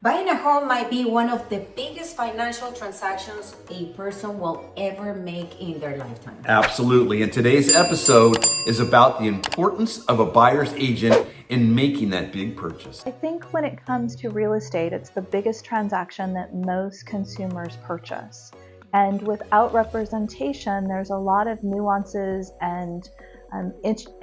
Buying a home might be one of the biggest financial transactions a person will ever make in their lifetime. Absolutely. And today's episode is about the importance of a buyer's agent in making that big purchase. I think when it comes to real estate, it's the biggest transaction that most consumers purchase. And without representation, there's a lot of nuances and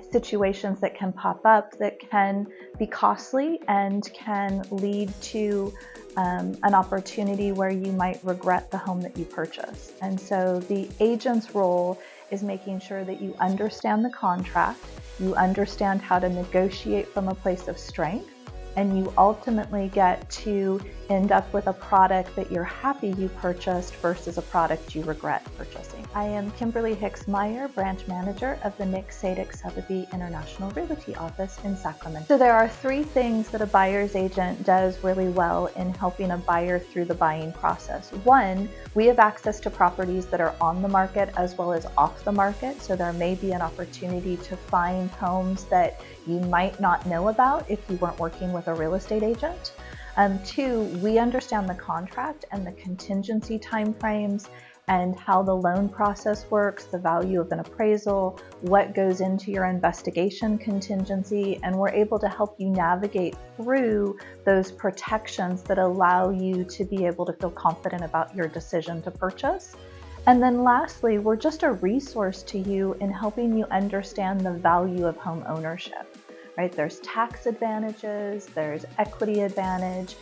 situations that can pop up that can be costly and can lead to an opportunity where you might regret the home that you purchased. And so the agent's role is making sure that you understand the contract, you understand how to negotiate from a place of strength, and you ultimately get to end up with a product that you're happy you purchased versus a product you regret purchasing. I am Kimberlie Hicks-Meier, branch manager of the Sadek Sotheby International Realty office in Sacramento. So there are three things that a buyer's agent does really well in helping a buyer through the buying process. One, we have access to properties that are on the market as well as off the market. So there may be an opportunity to find homes that you might not know about if you weren't working with a real estate agent. Two, we understand the contract and the contingency timeframes and how the loan process works, the value of an appraisal, what goes into your investigation contingency, and we're able to help you navigate through those protections that allow you to be able to feel confident about your decision to purchase. And then lastly, we're just a resource to you in helping you understand the value of home ownership. Right? There's tax advantages, there's equity advantage,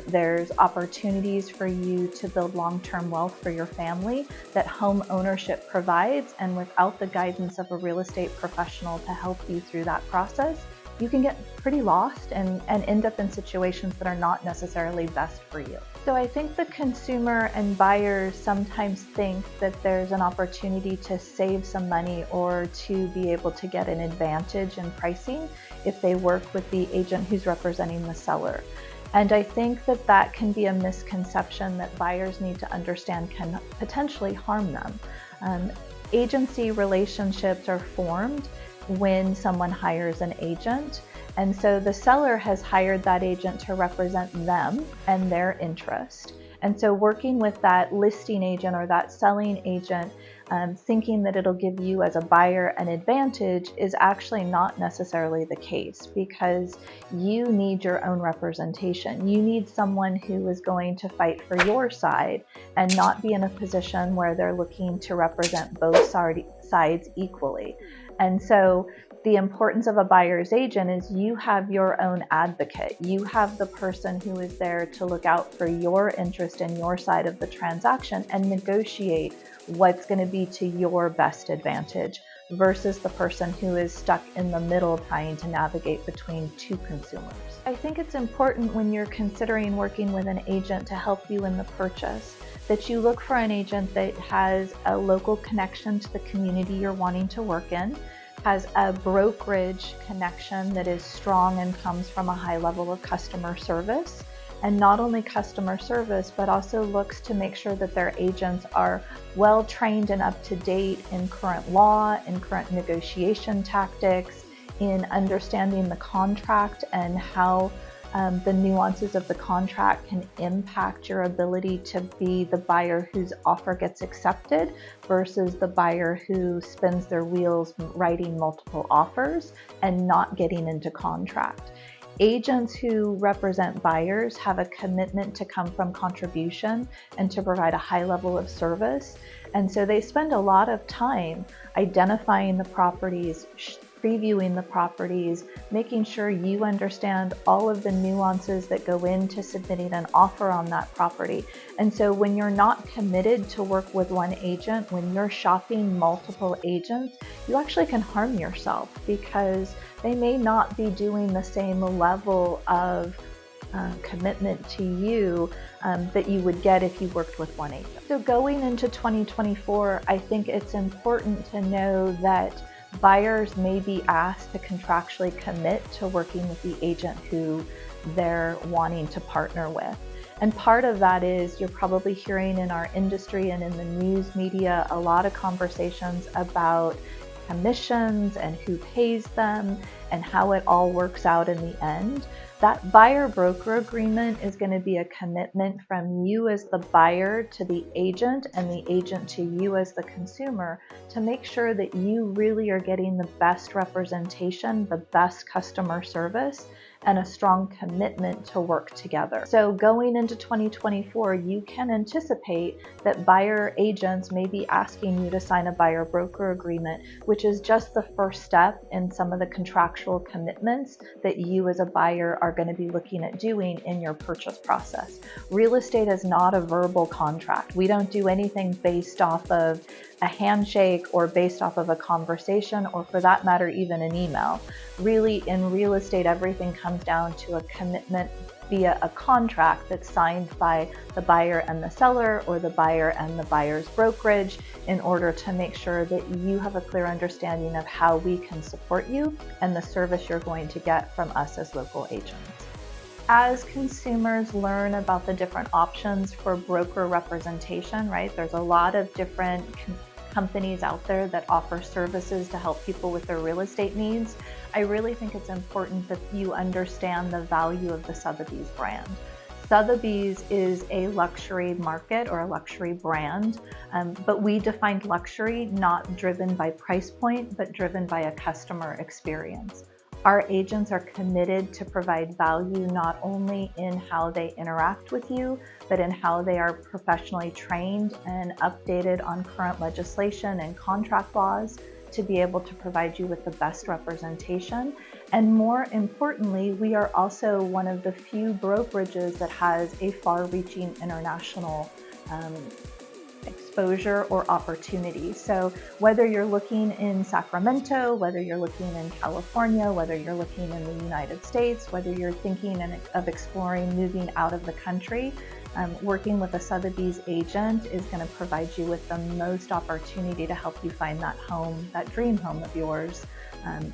there's opportunities for you to build long-term wealth for your family that home ownership provides. And without the guidance of a real estate professional to help you through that process, you can get pretty lost and end up in situations that are not necessarily best for you. So I think the consumer and buyers sometimes think that there's an opportunity to save some money or to be able to get an advantage in pricing if they work with the agent who's representing the seller. And I think that that can be a misconception that buyers need to understand can potentially harm them. Agency relationships are formed when someone hires an agent. And so the seller has hired that agent to represent them and their interest. And so working with that listing agent or that selling agent, thinking that it'll give you as a buyer an advantage is actually not necessarily the case, because you need your own representation. You need someone who is going to fight for your side and not be in a position where they're looking to represent both sides equally. And so the importance of a buyer's agent is you have your own advocate. You have the person who is there to look out for your interest in your side of the transaction and negotiate what's going to be to your best advantage versus the person who is stuck in the middle trying to navigate between two consumers. I think it's important when you're considering working with an agent to help you in the purchase that you look for an agent that has a local connection to the community you're wanting to work in, has a brokerage connection that is strong and comes from a high level of customer service. And not only customer service, but also looks to make sure that their agents are well trained and up to date in current law, in current negotiation tactics, in understanding the contract and how the nuances of the contract can impact your ability to be the buyer whose offer gets accepted versus the buyer who spins their wheels writing multiple offers and not getting into contract. Agents who represent buyers have a commitment to come from contribution and to provide a high level of service. And so they spend a lot of time identifying the properties, previewing the properties, making sure you understand all of the nuances that go into submitting an offer on that property. And so when you're not committed to work with one agent, when you're shopping multiple agents, you actually can harm yourself because they may not be doing the same level of commitment to you that you would get if you worked with one agent. So going into 2024, I think it's important to know that buyers may be asked to contractually commit to working with the agent who they're wanting to partner with. And part of that is you're probably hearing in our industry and in the news media a lot of conversations about commissions and who pays them and how it all works out in the end. That buyer-broker agreement is going to be a commitment from you as the buyer to the agent and the agent to you as the consumer to make sure that you really are getting the best representation, the best customer service, and a strong commitment to work together. So going into 2024, you can anticipate that buyer agents may be asking you to sign a buyer-broker agreement, which is just the first step in some of the contractual commitments that you as a buyer are going to be looking at doing in your purchase process. Real estate is not a verbal contract. We don't do anything based off of a handshake or based off of a conversation, or for that matter, even an email. Really, in real estate, everything comes down to a commitment via a contract that's signed by the buyer and the seller, or the buyer and the buyer's brokerage, in order to make sure that you have a clear understanding of how we can support you and the service you're going to get from us as local agents. As consumers learn about the different options for broker representation, right? There's a lot of different companies out there that offer services to help people with their real estate needs. I really think it's important that you understand the value of the Sotheby's brand. Sotheby's is a luxury market or a luxury brand, but we defined luxury not driven by price point, but driven by a customer experience. Our agents are committed to provide value not only in how they interact with you, but in how they are professionally trained and updated on current legislation and contract laws to be able to provide you with the best representation. And more importantly, we are also one of the few brokerages that has a far-reaching international exposure or opportunity. So whether you're looking in Sacramento, whether you're looking in California, whether you're looking in the United States, whether you're thinking of exploring moving out of the country, working with a Sotheby's agent is going to provide you with the most opportunity to help you find that home, that dream home of yours,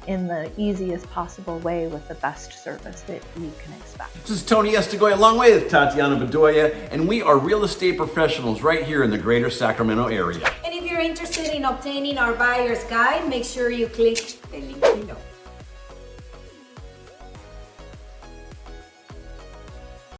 in the easiest possible way with the best service that you can expect. This is Tony Estigoy, along with Tatiana Bedoya, and we are real estate professionals right here in the greater Sacramento area. And if you're interested in obtaining our buyer's guide, make sure you click the link below.